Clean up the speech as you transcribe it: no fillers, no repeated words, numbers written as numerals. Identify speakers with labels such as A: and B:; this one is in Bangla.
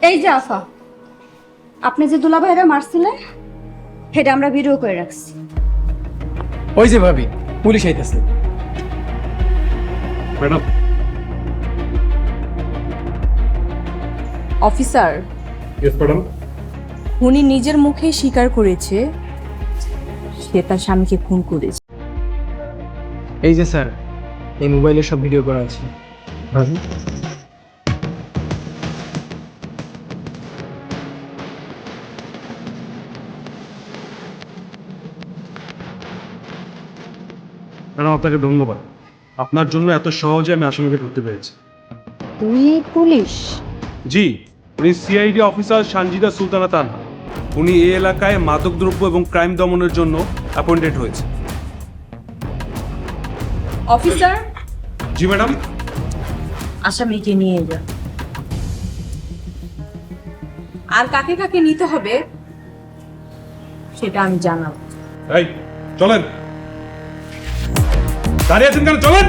A: এই যে আফা, আপনি যে দুলাভাইরা মারছিলেন সেটা আমরা ভিডিও করে রাখছি।
B: ওই যে ভাবি, পুলিশ আইতেছে।
C: Madam,
D: officer,
C: yes madam.
D: উনি নিজের মুখেই স্বীকার করেছে সে তার স্বামীকে খুন করেছে।
B: এই যে স্যার, এই মোবাইলে সব ভিডিও করা আছে।
C: ম্যাডাম, আপনাকে ধন্যবাদ। আপনার জন্য এত সহজে আমি আসামিকে ধরতে পেরেছি।
D: তুই পুলিশ?
C: জি, উনি সিআইডি অফিসার সানজিদা সুলতানা তানহা। উনি এই এলাকায় মাদকদ্রব্য এবং ক্রাইম দমনের জন্য অ্যাপয়েন্টেড হয়েছে।
D: অফিসার,
C: জি ম্যাডাম।
D: আসামিকে নিয়ে যা। আর কাকে কাকে নিতে হবে সেটা আমি জানাবো।
C: এই চলেন, দাঁড়িয়ে আছেন কেন? চলেন।